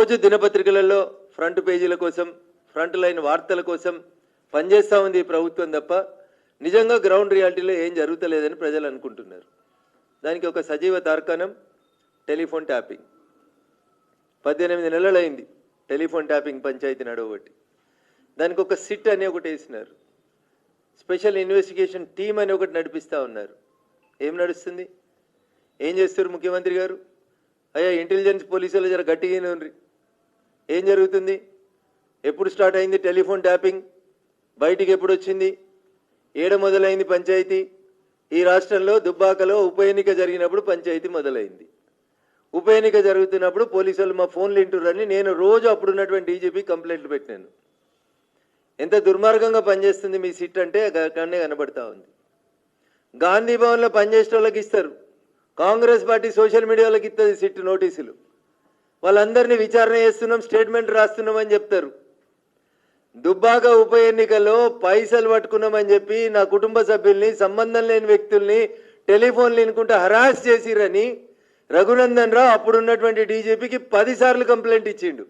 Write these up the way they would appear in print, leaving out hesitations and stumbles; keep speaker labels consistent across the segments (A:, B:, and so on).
A: రోజు దినపత్రికలలో ఫ్రంట్ పేజీల కోసం ఫ్రంట్ లైన్ వార్తల కోసం పనిచేస్తూ ఉంది ఈ ప్రభుత్వం తప్ప నిజంగా గ్రౌండ్ రియాలిటీలో ఏం జరుగుతలేదని ప్రజలు అనుకుంటున్నారు. దానికి ఒక సజీవ తార్కాణం టెలిఫోన్ ట్యాపింగ్. 18 నెలలైంది టెలిఫోన్ ట్యాపింగ్ పంచాయతీ నడవబట్టి. దానికి ఒక సిట్ అని ఒకటి వేసినారు, స్పెషల్ ఇన్వెస్టిగేషన్ టీమ్ అని ఒకటి నడిపిస్తూ ఉన్నారు. ఏం నడుస్తుంది? ఏం చేస్తారు ముఖ్యమంత్రి గారు? అయ్యా ఇంటెలిజెన్స్ పోలీసులు జర గట్టిగానే ఉండ్రి. ఏం జరుగుతుంది? ఎప్పుడు స్టార్ట్ అయింది టెలిఫోన్ ట్యాపింగ్? బయటికి ఎప్పుడు వచ్చింది? ఏడ మొదలైంది పంచాయతీ? ఈ రాష్ట్రంలో దుబ్బాకలో ఉప ఎన్నిక జరిగినప్పుడు పంచాయతీ మొదలైంది. ఉప ఎన్నిక జరుగుతున్నప్పుడు పోలీసులు మా ఫోన్లు వింటుర్రని నేను రోజు అప్పుడున్నటువంటి డీజీపీ కంప్లైంట్లు పెట్టినాను. ఎంత దుర్మార్గంగా పనిచేస్తుంది మీ సిట్ అంటే అక్కడనే కనబడతా ఉంది. గాంధీ భవన్లో పనిచేసే వాళ్ళకి ఇస్తారు, కాంగ్రెస్ పార్టీ సోషల్ మీడియాలోకి ఇస్తుంది సిట్ నోటీసులు. వాళ్ళందరినీ విచారణ చేస్తున్నాం, స్టేట్మెంట్ రాస్తున్నామని చెప్తారు. దుబ్బాక ఉప ఎన్నికల్లో పైసలు పట్టుకున్నామని చెప్పి నా కుటుంబ సభ్యుల్ని, సంబంధం లేని వ్యక్తుల్ని టెలిఫోన్లు వినుకుంటూ హరాస్ చేసిరని రఘునందన్ రావు అప్పుడున్నటువంటి డీజీపీకి 10 సార్లు కంప్లైంట్ ఇచ్చిండు.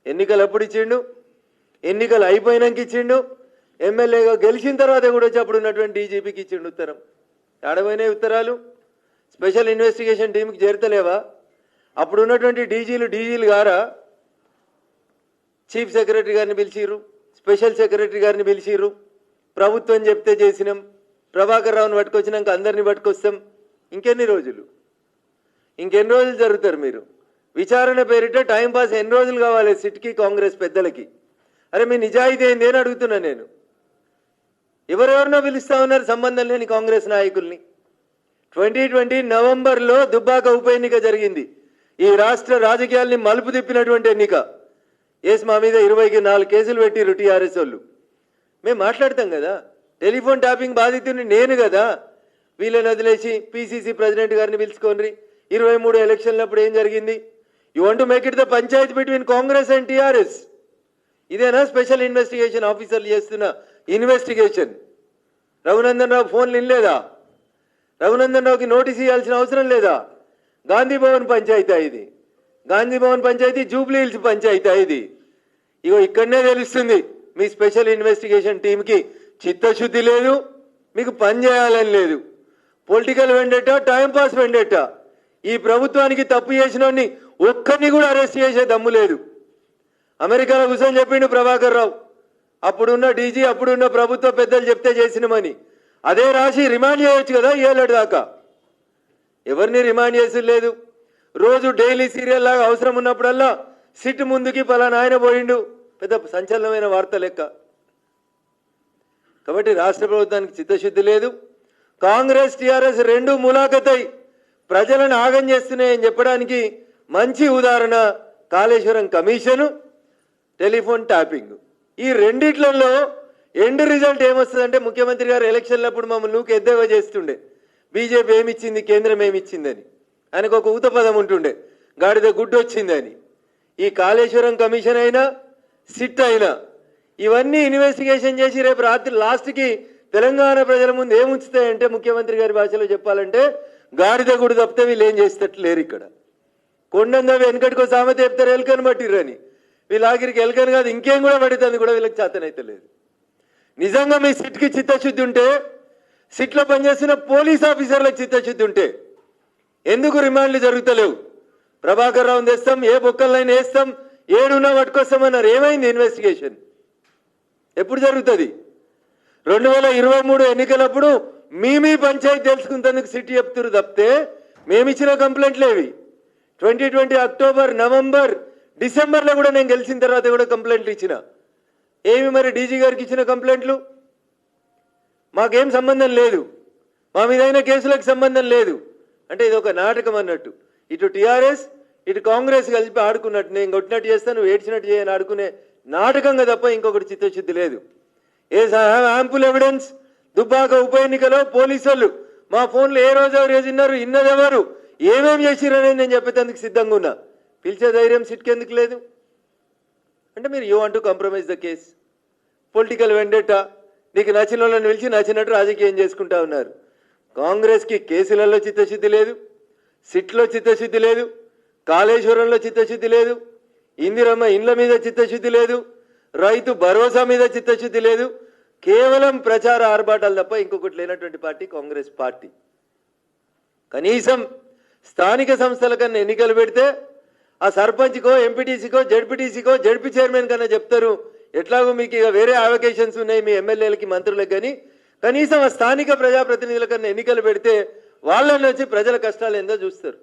A: ఎన్నికలు అప్పుడు ఇచ్చిండు, ఎన్నికలు అయిపోయినాక ఇచ్చిండు, ఎమ్మెల్యేగా గెలిచిన తర్వాత కూడా వచ్చి అప్పుడున్నటువంటి డీజీపీకి ఇచ్చిండు ఉత్తరం. ఆడపోయినాయి ఉత్తరాలు. స్పెషల్ ఇన్వెస్టిగేషన్ టీంకి చేరతలేవా? అప్పుడున్నటువంటి డీజీలు గారా చీఫ్ సెక్రటరీ గారిని పిలిచిర్రు, స్పెషల్ సెక్రటరీ గారిని పిలిచిర్రు. ప్రభుత్వం చెప్తే చేసినాం, ప్రభాకర్ రావుని పట్టుకొచ్చినాక అందరినీ పట్టుకొస్తాం. ఇంకెన్ని రోజులు జరుగుతారు మీరు? విచారణ పేరిట టైంపాస్ ఎన్ని రోజులు కావాలి సిట్కి, కాంగ్రెస్ పెద్దలకి? అరే మీ నిజాయితీ ఏంది అని అడుగుతున్నా నేను. ఎవరెవరినో పిలుస్తా ఉన్నారు సంబంధం లేని కాంగ్రెస్ నాయకుల్ని. 2020 నవంబర్లో దుబ్బాక ఉప ఎన్నిక జరిగింది. ఈ రాష్ట్ర రాజకీయాల్ని మలుపు తిప్పినటువంటి ఎన్నిక. మా మీద 24 కేసులు పెట్టిర్రు టీఆర్ఎస్ వాళ్ళు. మేము మాట్లాడతాం కదా, టెలిఫోన్ ట్యాపింగ్ బాధితుని నేను కదా. వీళ్ళని వదిలేసి పిసిసి ప్రెసిడెంట్ గారిని పిలుచుకోండి. 23 ఎలక్షన్లప్పుడు ఏం జరిగింది? You want to make it the Panchayat between Congress and TRS. ఇదేనా స్పెషల్ ఇన్వెస్టిగేషన్ ఆఫీసర్లు చేస్తున్న ఇన్వెస్టిగేషన్? రఘునందన్ రావు ఫోన్లు వినలేదా? రఘునందన్ రావుకి నోటీస్ ఇవ్వాల్సిన అవసరం లేదా? గాంధీ భవన్ పంచాయతీ ఇది, గాంధీ భవన్ పంచాయతీ జూబ్లీ హిల్స్ పంచాయతీ ఇది. ఇగో ఇక్కడనే తెలుస్తుంది మీ స్పెషల్ ఇన్వెస్టిగేషన్ టీంకి చిత్తశుద్ధి లేదు, మీకు పని చేయాలని లేదు. Political vendetta, timepass vendetta. ఈ ప్రభుత్వానికి తప్పు చేసిన ఒక్కరిని కూడా అరెస్ట్ చేసే దమ్ము లేదు. అమెరికాలో కూర్చొని చెప్పిండు ప్రభాకర్ రావు, అప్పుడున్న డీజీ, అప్పుడున్న ప్రభుత్వ పెద్దలు చెప్తే చేసినామని. అదే రాసి రిమాండ్ చేయొచ్చు కదా 7 ఏళ్ళ దాకా. ఎవరిని రిమాండ్ చేసి లేదు. రోజు డైలీ సీరియల్ లాగా అవసరం ఉన్నప్పుడల్లా సిట్ ముందుకి పలానా ఆయన పోయిండు, పెద్ద సంచలనమైన వార్త లెక్క. కాబట్టి రాష్ట్ర ప్రభుత్వానికి చిత్తశుద్ధి లేదు. కాంగ్రెస్ టీఆర్ఎస్ రెండు ములాఖతై ప్రజలను ఆగం చేస్తున్నాయని చెప్పడానికి మంచి ఉదాహరణ కాళేశ్వరం కమిషను, టెలిఫోన్ ట్యాపింగ్. ఈ రెండిట్లలో ఎండ్ రిజల్ట్ ఏమొస్తుందంటే ముఖ్యమంత్రి గారు ఎలక్షన్లప్పుడు మమ్మల్ని నువ్వు ఎద్దేవా చేస్తుండే, బీజేపీ ఏమిచ్చింది, కేంద్రం ఏమిచ్చిందని. ఆయనకు ఒక ఊత పదం ఉంటుండే, గాడిద గుడ్డు వచ్చిందని. ఈ కాళేశ్వరం కమిషన్ అయినా, సిట్ అయినా ఇవన్నీ ఇన్వెస్టిగేషన్ చేసి రేపు రాత్రి లాస్ట్కి తెలంగాణ ప్రజల ముందు ఏముంచుతాయంటే ముఖ్యమంత్రి గారి భాషలో చెప్పాలంటే గాడిద గుడి తప్పితే వీళ్ళు ఏం చేసేటట్లు లేరు. ఇక్కడ కొండందవి వెనకటికో సామెత చెప్తారు, ఎలుకని పట్టిర్రని. వీళ్ళ ఆఖరికి ఎలుకని కాదు ఇంకేం కూడా పడుతుంది కూడా వీళ్ళకి చేతనైతే లేదు. నిజంగా మీ సిట్కి చిత్తశుద్ధి ఉంటే, సిట్లో పనిచేస్తున్న పోలీస్ ఆఫీసర్లకు చిత్తశుద్ధి ఉంటే ఎందుకు రిమాండ్లు జరుగుతలేవు? ప్రభాకర్ రావుని తెస్తాం, ఏ బొక్కలైనా వేస్తాం, ఏడున్నా పట్టుకొస్తామన్నారు. ఏమైంది ఇన్వెస్టిగేషన్? ఎప్పుడు జరుగుతుంది? 2023 ఎన్నికలప్పుడు మీ పంచాయతీ తెలుసుకుంటేందుకు సిట్ చెప్తున్నారు తప్పితే మేమిచ్చిన కంప్లైంట్లేవి. 2020 అక్టోబర్, నవంబర్, డిసెంబర్లో కూడా నేను గెలిచిన తర్వాత కూడా కంప్లైంట్లు ఇచ్చిన. ఏమి మరి డీజీ గారికి ఇచ్చిన కంప్లైంట్లు? మాకేం సంబంధం లేదు, మా మీదైన కేసులకు సంబంధం లేదు. అంటే ఇది ఒక నాటకం అన్నట్టు. ఇటు టీఆర్ఎస్ ఇటు కాంగ్రెస్ కలిపి ఆడుకున్నట్టు, నేను కొట్టినట్టు చేస్తాను, నువ్వు ఏడ్చినట్టు చేయని ఆడుకునే నాటకంగా తప్ప ఇంకొకటి చిత్తశుద్ధి లేదు. Ample evidence. దుబ్బాక ఉప ఎన్నికలో పోలీసులు మా ఫోన్లు ఏ రోజు ఎవరు వేసినారు, ఇన్నదెవరు, ఏమేమి చేసిరనేది నేను చెప్పేందుకు సిద్ధంగా ఉన్నా. పిలిచే ధైర్యం సిట్కి ఎందుకు లేదు? అంటే మీరు you want to compromise the case. Political vendetta, నీకు నచ్చిన వాళ్ళని పిలిచి నచ్చినట్టు రాజకీయం చేసుకుంటా ఉన్నారు. కాంగ్రెస్కి కేసులలో చిత్తశుద్ధి లేదు, సిట్లో చిత్తశుద్ధి లేదు, కాళేశ్వరంలో చిత్తశుద్ధి లేదు. ఇందిరమ్మ ఇండ్ల మీద చిత్తశుద్ధి లేదు, రైతు భరోసా మీద చిత్తశుద్ధి లేదు. కేవలం ప్రచార ఆర్భాటాలు తప్ప ఇంకొకటి లేనటువంటి పార్టీ కాంగ్రెస్ పార్టీ. కనీసం స్థానిక సంస్థల కన్నా ఎన్నికలు పెడితే ఆ సర్పంచ్కో ఎంపీటీసీకో జడ్పీటీసీకో జడ్పీ చైర్మన్ కన్నా చెప్తారు, ఎట్లాగో మీకు ఇక వేరే అవకేషన్స్ ఉన్నాయి మీ ఎమ్మెల్యేలకి మంత్రులకు. కానీ కనీసం ఆ స్థానిక ప్రజాప్రతినిధుల కన్నా ఎన్నికలు పెడితే వాళ్ళని వచ్చి ప్రజల కష్టాలు ఏందో చూస్తారు.